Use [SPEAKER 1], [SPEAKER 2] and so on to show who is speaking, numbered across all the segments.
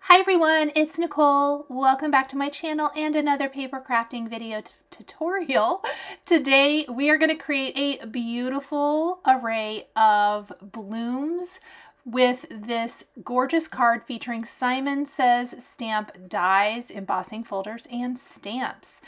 [SPEAKER 1] Hi everyone, it's Nicole. Welcome back to my channel and another paper crafting video tutorial. Today we are going to create a beautiful array of blooms with this gorgeous card featuring Simon Says stamp dies, embossing folders, and stamps.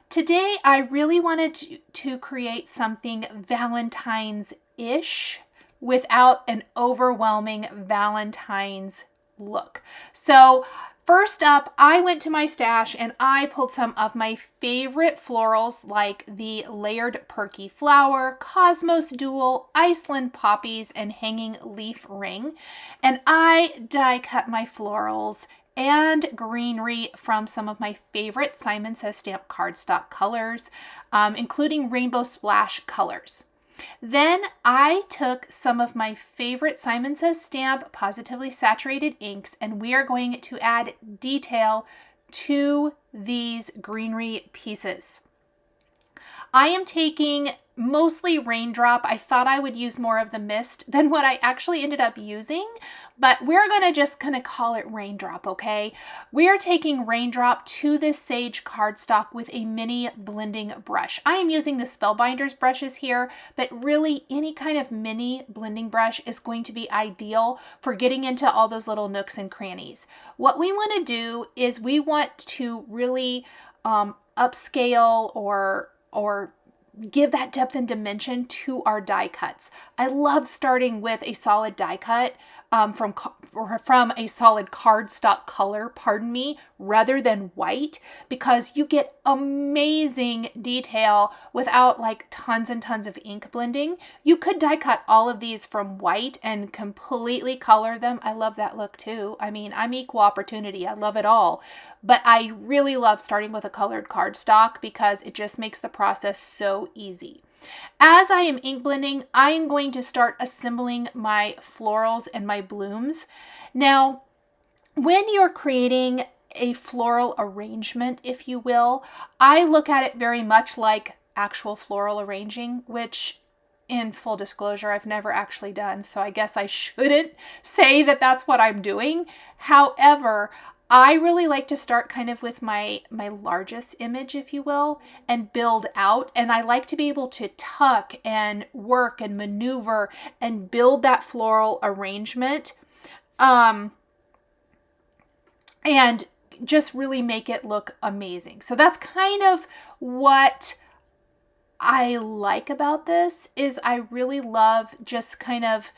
[SPEAKER 1] Today I really wanted to create something Valentine's-ish without an overwhelming Valentine's look. So first up, I went to my stash and I pulled some of my favorite florals like the layered perky flower, Cosmos Dual, Iceland poppies, and hanging leaf ring. And I die cut my florals and greenery from some of my favorite Simon Says stamp cardstock colors, including rainbow splash colors. Then I took some of my favorite Simon Says stamp positively saturated inks, and we are going to add detail to these greenery pieces. I am taking mostly Raindrop. I thought I would use more of the mist than what I actually ended up using, but we're going to just kind of call it Raindrop, okay? We are taking Raindrop to this Sage cardstock with a mini blending brush. I am using the Spellbinders brushes here, but really any kind of mini blending brush is going to be ideal for getting into all those little nooks and crannies. What we want to do is we want to really upscale or give that depth and dimension to our die cuts. I love starting with a solid die cut from a solid cardstock color, rather than white, because you get amazing detail without like tons and tons of ink blending. You could die cut all of these from white and completely color them. I love that look too. I mean, I'm equal opportunity. I love it all. But I really love starting with a colored cardstock because it just makes the process so easy. As I am ink blending, I am going to start assembling my florals and my blooms. Now, when you're creating a floral arrangement, if you will, I look at it very much like actual floral arranging, which in full disclosure, I've never actually done. So I guess I shouldn't say that that's what I'm doing. However, I really like to start kind of with my largest image, if you will, and build out. And I like to be able to tuck and work and maneuver and build that floral arrangement. And just really make it look amazing. So that's kind of what I like about this, is I really love just kind of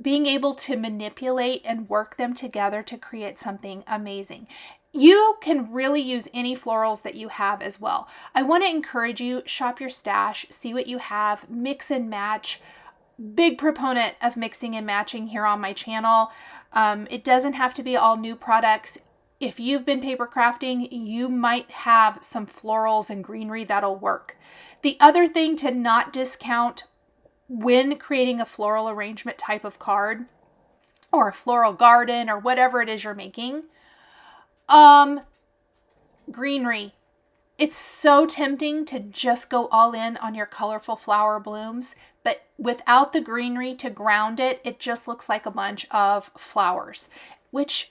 [SPEAKER 1] being able to manipulate and work them together to create something amazing. You can really use any florals that you have as well. I want to encourage you, shop your stash, see what you have, mix and match. Big proponent of mixing and matching here on my channel. It doesn't have to be all new products. If you've been paper crafting, you might have some florals and greenery that'll work. The other thing to not discount when creating a floral arrangement type of card or a floral garden or whatever it is you're making, greenery. It's so tempting to just go all in on your colorful flower blooms, but without the greenery to ground it, it just looks like a bunch of flowers, which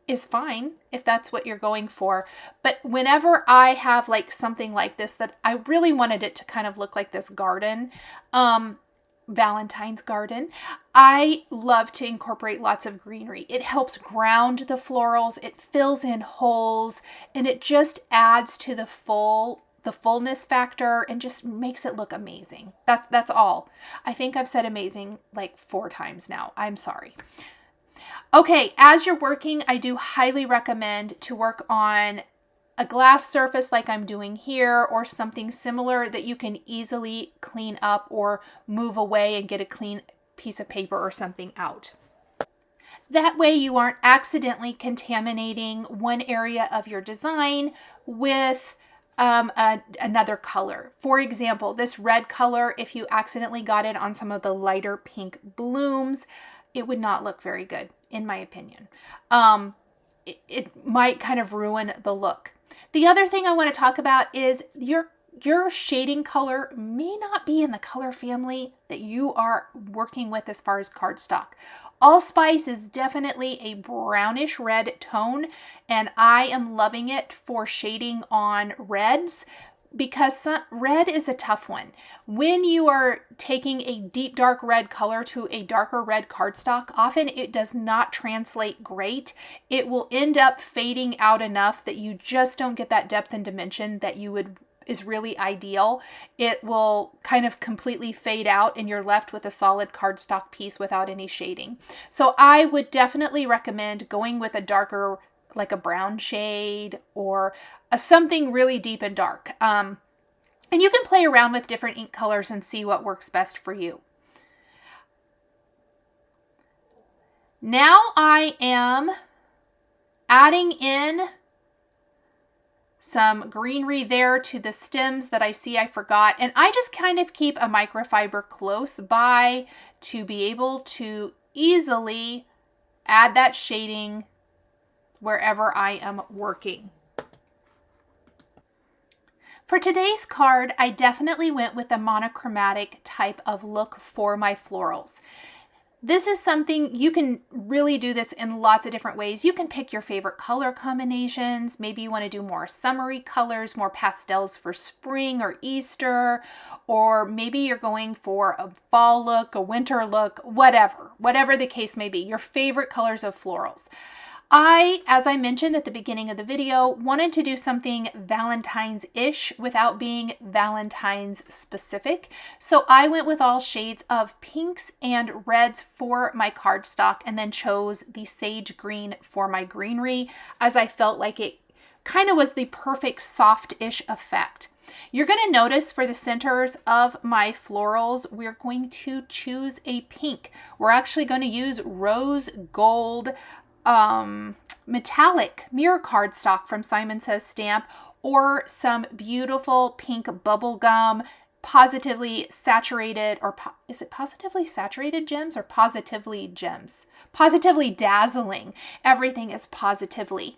[SPEAKER 1] is fine if that's what you're going for. But whenever I have like something like this that I really wanted it to kind of look like this garden, Valentine's garden, I love to incorporate lots of greenery. It helps ground the florals, it fills in holes, and it just adds to the fullness factor and just makes it look amazing. That's all. I think I've said amazing like 4 times now. I'm sorry. Okay, as you're working, I do highly recommend to work on a glass surface like I'm doing here, or something similar that you can easily clean up or move away and get a clean piece of paper or something out. That way you aren't accidentally contaminating one area of your design with another color. For example, this red color, if you accidentally got it on some of the lighter pink blooms, it would not look very good, in my opinion. It might kind of ruin the look. The other thing I want to talk about is your shading color may not be in the color family that you are working with as far as cardstock. Allspice is definitely a brownish red tone, and I am loving it for shading on reds, because red is a tough one. When you are taking a deep dark red color to a darker red cardstock, often it does not translate great. It will end up fading out enough that you just don't get that depth and dimension that is really ideal. It will kind of completely fade out and you're left with a solid cardstock piece without any shading. So I would definitely recommend going with a darker, like a brown shade or something really deep and dark. And you can play around with different ink colors and see what works best for you. Now I am adding in some greenery there to the stems that I see I forgot. And I just kind of keep a microfiber close by to be able to easily add that shading wherever I am working. For today's card, I definitely went with a monochromatic type of look for my florals. This is something you can really do this in lots of different ways. You can pick your favorite color combinations. Maybe you want to do more summery colors, more pastels for spring or Easter, or maybe you're going for a fall look, a winter look, whatever the case may be, your favorite colors of florals. As I mentioned at the beginning of the video, wanted to do something Valentine's-ish without being Valentine's specific. So I went with all shades of pinks and reds for my cardstock and then chose the sage green for my greenery, as I felt like it kind of was the perfect soft-ish effect. You're going to notice for the centers of my florals, we're going to choose a pink. We're actually going to use rose gold metallic mirror cardstock from Simon Says Stamp, or some beautiful pink bubblegum, positively saturated, or is it positively saturated gems or positively gems? Positively dazzling. Everything is positively.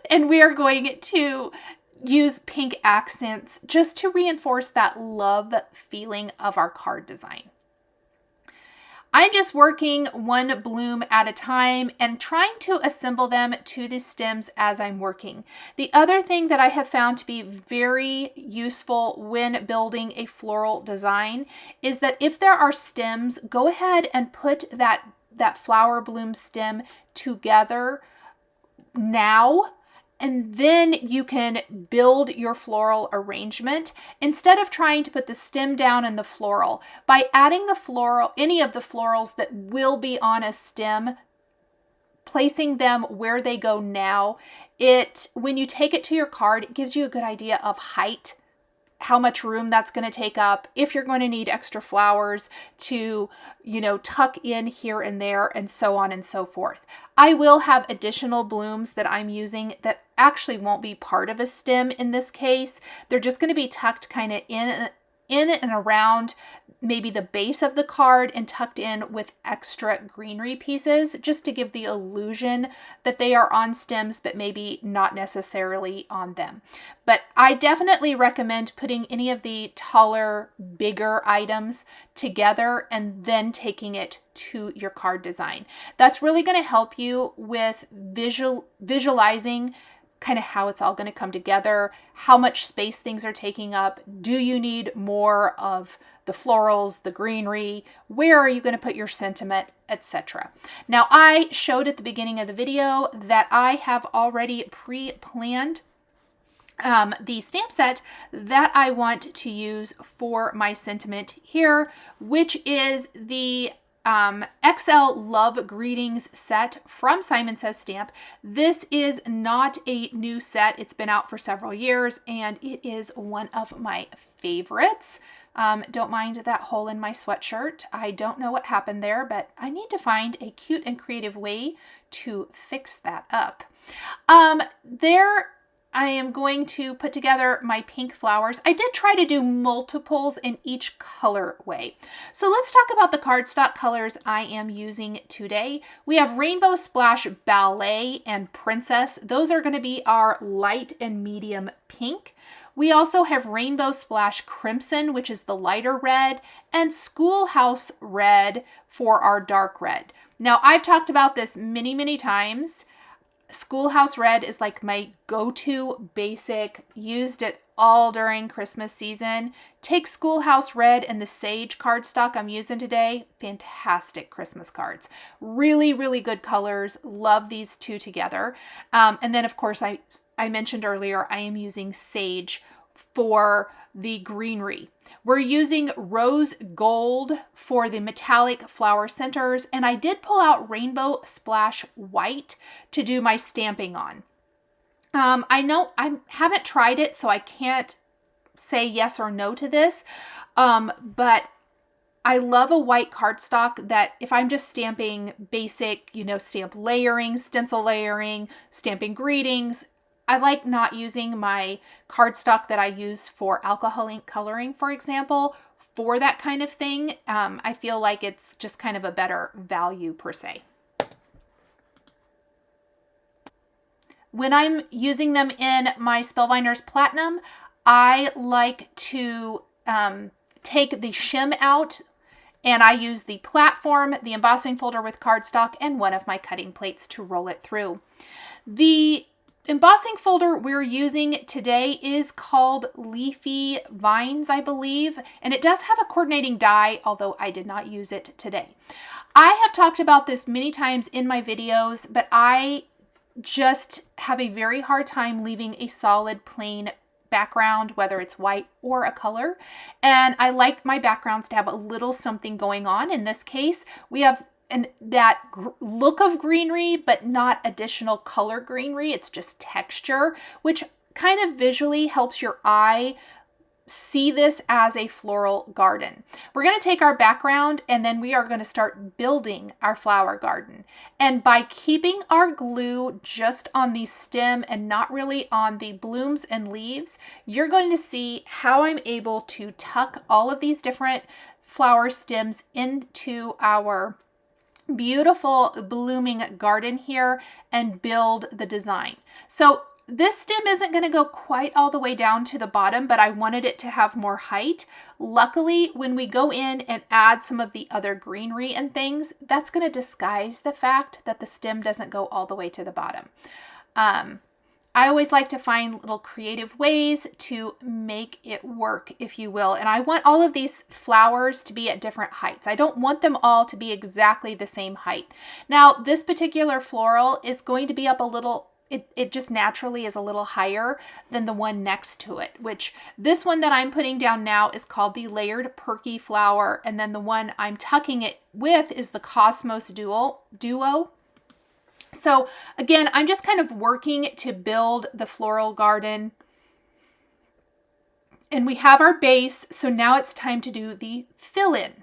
[SPEAKER 1] And we are going to use pink accents just to reinforce that love feeling of our card design. I'm just working one bloom at a time and trying to assemble them to the stems as I'm working. The other thing that I have found to be very useful when building a floral design is that if there are stems, go ahead and put that flower bloom stem together now, and then you can build your floral arrangement instead of trying to put the stem down in the floral. By adding any of the florals that will be on a stem, placing them where they go now, when you take it to your card, it gives you a good idea of height, how much room that's going to take up, if you're going to need extra flowers to, tuck in here and there, and so on and so forth. I will have additional blooms that I'm using that actually won't be part of a stem in this case. They're just going to be tucked kind of in and around maybe the base of the card and tucked in with extra greenery pieces, just to give the illusion that they are on stems, but maybe not necessarily on them. But I definitely recommend putting any of the taller, bigger items together and then taking it to your card design. That's really going to help you with visualizing kind of how it's all going to come together, how much space things are taking up. Do you need more of the florals, the greenery? Where are you going to put your sentiment, etc.? Now, I showed at the beginning of the video that I have already pre-planned the stamp set that I want to use for my sentiment here, which is the XL Love Greetings set from Simon Says Stamp. This is not a new set. It's been out for several years and it is one of my favorites. Don't mind that hole in my sweatshirt. I don't know what happened there, but I need to find a cute and creative way to fix that up. I am going to put together my pink flowers. I did try to do multiples in each colorway. So let's talk about the cardstock colors I am using today. We have Rainbow Splash Ballet and Princess. Those are going to be our light and medium pink. We also have Rainbow Splash Crimson, which is the lighter red, and Schoolhouse Red for our dark red. Now, I've talked about this many, many times. Schoolhouse Red is like my go-to basic, used it all during Christmas season. Take Schoolhouse Red and the Sage cardstock I'm using today. Fantastic Christmas cards. Really, really good colors. Love these two together. And then, of course, I mentioned earlier, I am using Sage for the greenery. We're using Rose Gold for the metallic flower centers, and I did pull out Rainbow Splash White to do my stamping on. I know I haven't tried it, so I can't say yes or no to this, but I love a white cardstock that if I'm just stamping basic, stamp layering, stencil layering, stamping greetings, I like not using my cardstock that I use for alcohol ink coloring, for example, for that kind of thing. I feel like it's just kind of a better value per se. When I'm using them in my Spellbinders Platinum, I like to take the shim out, and I use the platform, the embossing folder with cardstock, and one of my cutting plates to roll it through. The embossing folder we're using today is called Leafy Vines, I believe, and it does have a coordinating die, although I did not use it today. I have talked about this many times in my videos, but I just have a very hard time leaving a solid plain background, whether it's white or a color, and I like my backgrounds to have a little something going on. In this case, we have that look of greenery, but not additional color greenery. It's just texture, which kind of visually helps your eye see this as a floral garden. We're going to take our background and then we are going to start building our flower garden. And by keeping our glue just on the stem and not really on the blooms and leaves, you're going to see how I'm able to tuck all of these different flower stems into our beautiful blooming garden here and build the design. So this stem isn't going to go quite all the way down to the bottom, but I wanted it to have more height. Luckily, when we go in and add some of the other greenery and things, that's going to disguise the fact that the stem doesn't go all the way to the bottom. I always like to find little creative ways to make it work, if you will. And I want all of these flowers to be at different heights. I don't want them all to be exactly the same height. Now, this particular floral is going to be up a little, it just naturally is a little higher than the one next to it, which this one that I'm putting down now is called the Layered Perky Flower. And then the one I'm tucking it with is the Cosmos Duo. So again, I'm just kind of working to build the floral garden. And we have our base, so now it's time to do the fill-in.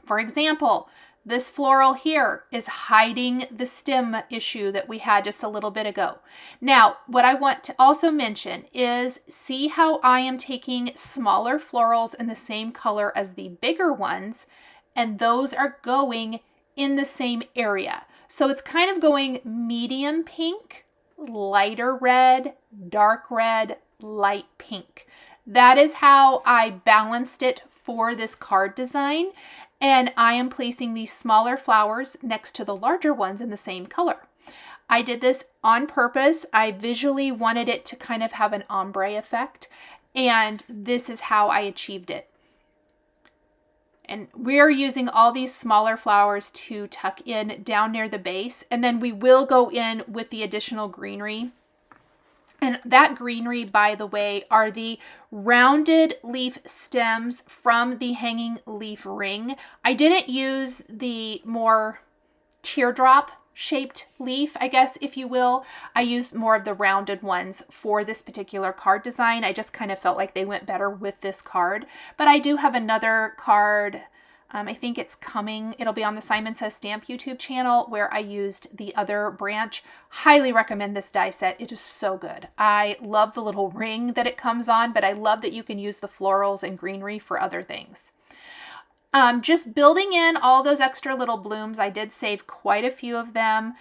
[SPEAKER 1] For example, this floral here is hiding the stem issue that we had just a little bit ago. Now, what I want to also mention is, see how I am taking smaller florals in the same color as the bigger ones, and those are going in the same area. So it's kind of going medium pink, lighter red, dark red, light pink. That is how I balanced it for this card design. And I am placing these smaller flowers next to the larger ones in the same color. I did this on purpose. I visually wanted it to kind of have an ombre effect. And this is how I achieved it. And we're using all these smaller flowers to tuck in down near the base. And then we will go in with the additional greenery. And that greenery, by the way, are the rounded leaf stems from the hanging leaf ring. I didn't use the more teardrop shaped leaf, I guess, if you will. I used more of the rounded ones for this particular card design. I just kind of felt like they went better with this card. But I do have another card I think it's coming. It'll be on the Simon Says Stamp YouTube channel where I used the other branch. Highly recommend this die set. It is so good. I love the little ring that it comes on, but I love that you can use the florals and greenery for other things. Just building in all those extra little blooms. I did save quite a few of them.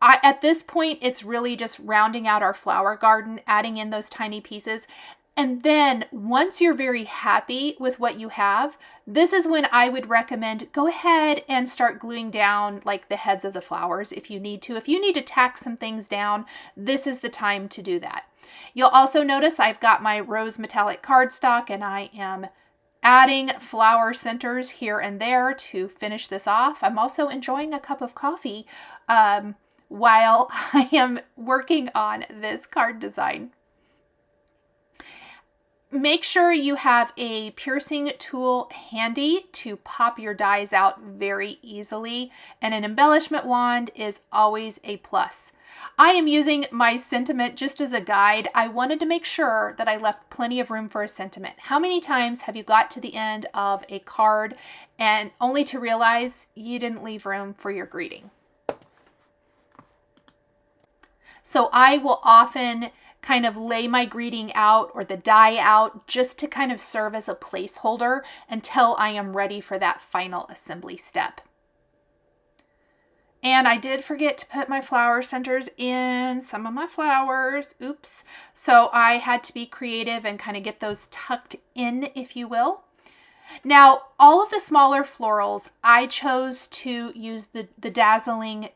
[SPEAKER 1] At this point, it's really just rounding out our flower garden, adding in those tiny pieces. And then once you're very happy with what you have, this is when I would recommend go ahead and start gluing down like the heads of the flowers if you need to. If you need to tack some things down, this is the time to do that. You'll also notice I've got my rose metallic cardstock and I am adding flower centers here and there to finish this off. I'm also enjoying a cup of coffee while I am working on this card design. Make sure you have a piercing tool handy to pop your dies out very easily, and an embellishment wand is always a plus. I am using my sentiment just as a guide. I wanted to make sure that I left plenty of room for a sentiment. How many times have you got to the end of a card and only to realize you didn't leave room for your greeting? So I will often kind of lay my greeting out or the die out just to kind of serve as a placeholder until I am ready for that final assembly step. And I did forget to put my flower centers in some of my flowers. Oops. So I had to be creative and kind of get those tucked in, if you will. Now, all of the smaller florals, I chose to use the dazzling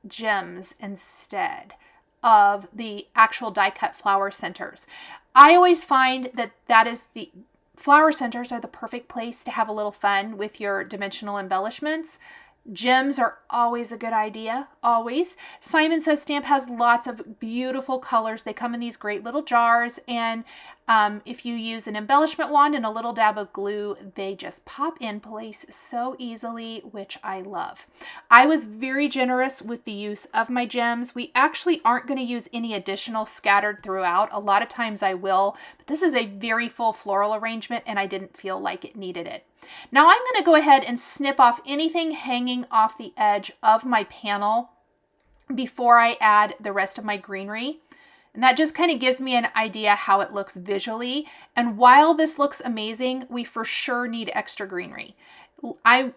[SPEAKER 1] gems instead of the actual die cut flower centers. I always find that the flower centers are the perfect place to have a little fun with your dimensional embellishments. Gems are always a good idea, always. Simon Says Stamp has lots of beautiful colors. They come in these great little jars, and if you use an embellishment wand and a little dab of glue, they just pop in place so easily, which I love. I was very generous with the use of my gems. We actually aren't going to use any additional scattered throughout. A lot of times I will, but this is a very full floral arrangement, and I didn't feel like it needed it. Now I'm going to go ahead and snip off anything hanging off the edge of my panel before I add the rest of my greenery. And that just kind of gives me an idea how it looks visually. And while this looks amazing, we for sure need extra greenery. I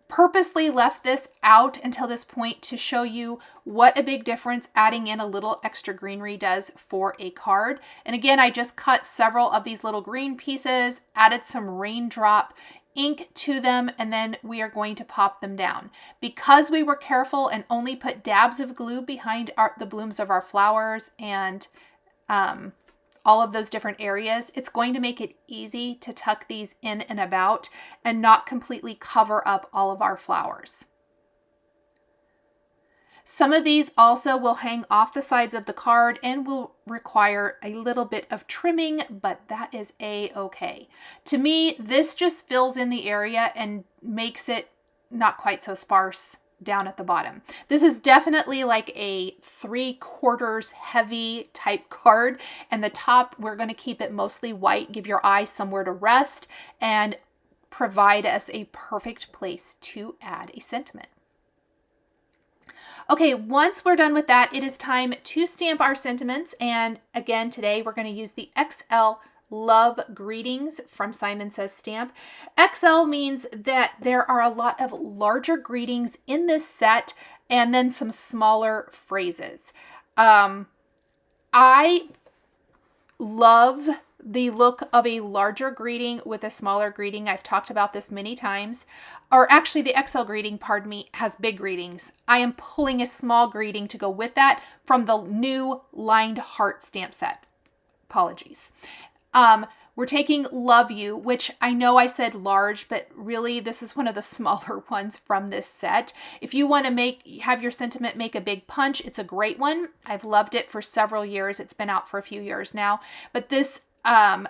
[SPEAKER 1] purposely left this out until this point to show you what a big difference adding in a little extra greenery does for a card. And again, I just cut several of these little green pieces, added some raindrop ink to them, and then we are going to pop them down. Because we were careful and only put dabs of glue behind the blooms of our flowers and all of those different areas, it's going to make it easy to tuck these in and about and not completely cover up all of our flowers. Some of these also will hang off the sides of the card and will require a little bit of trimming, but that is a-okay. To me, this just fills in the area and makes it not quite so sparse down at the bottom. This is definitely like a 3/4 heavy type card, and the top, we're going to keep it mostly white, give your eye somewhere to rest, and provide us a perfect place to add a sentiment. Okay, once we're done with that, it is time to stamp our sentiments. And again, today we're going to use the XL Love Greetings from Simon Says Stamp. XL means that there are a lot of larger greetings in this set and then some smaller phrases. I love the look of a larger greeting with a smaller greeting. I've talked about this many times. Or actually, the XL greeting, pardon me, has big greetings. I am pulling a small greeting to go with that from the new lined heart stamp set. Apologies. We're taking Love You, which I know I said large, but really this is one of the smaller ones from this set. If you want to have your sentiment make a big punch, it's a great one. I've loved it for several years. It's been out for a few years now, but this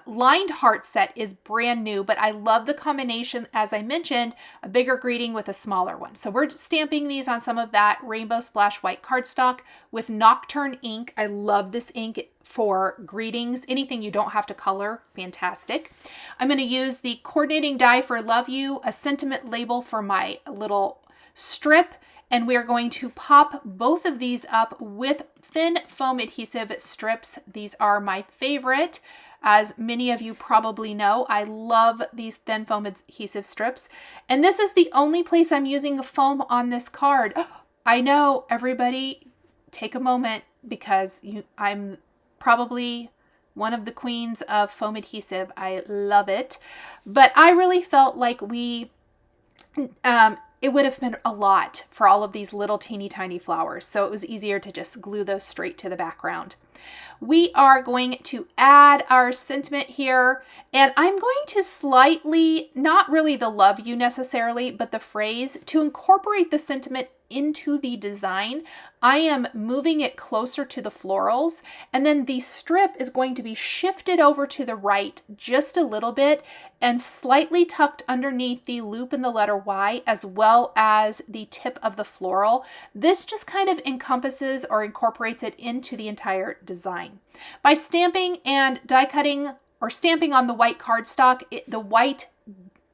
[SPEAKER 1] lined heart set is brand new, but I love the combination, as I mentioned, a bigger greeting with a smaller one. So we're stamping these on some of that Rainbow Splash white cardstock with Nocturne ink. I love this ink for greetings. Anything you don't have to color, fantastic. I'm going to use the coordinating die for Love You, a sentiment label for my little strip, and we are going to pop both of these up with thin foam adhesive strips. These are my favorite. As many of you probably know, I love these thin foam adhesive strips. And this is the only place I'm using foam on this card. I know, everybody, take a moment, because I'm probably one of the queens of foam adhesive. I love it. But I really felt like it would have been a lot for all of these little teeny tiny flowers. So it was easier to just glue those straight to the background. We are going to add our sentiment here, and I'm going to slightly, not really the love you necessarily, but the phrase, to incorporate the sentiment into the design. I am moving it closer to the florals, and then the strip is going to be shifted over to the right just a little bit and slightly tucked underneath the loop in the letter Y, as well as the tip of the floral. This just kind of encompasses or incorporates it into the entire design. By stamping and die cutting or stamping on the white cardstock, the white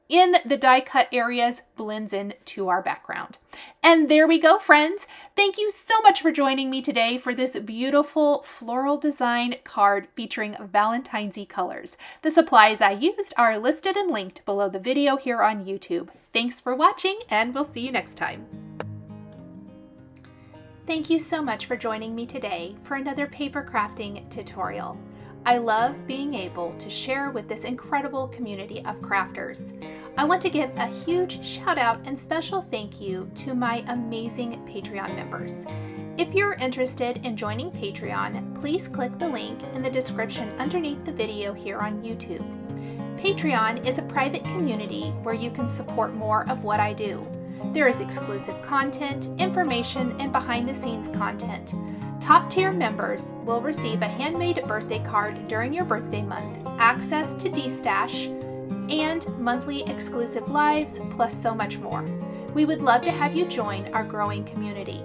[SPEAKER 1] in the die cut areas blends in to our background. And there we go, friends. Thank you so much for joining me today for this beautiful floral design card featuring Valentine's-y colors. The supplies I used are listed and linked below the video here on YouTube. Thanks for watching, and we'll see you next time. Thank you so much for joining me today for another paper crafting tutorial. I love being able to share with this incredible community of crafters. I want to give a huge shout out and special thank you to my amazing Patreon members. If you're interested in joining Patreon, please click the link in the description underneath the video here on YouTube. Patreon is a private community where you can support more of what I do. There is exclusive content, information, and behind-the-scenes content. Top-tier members will receive a handmade birthday card during your birthday month, access to D-Stash, and monthly exclusive lives, plus so much more. We would love to have you join our growing community.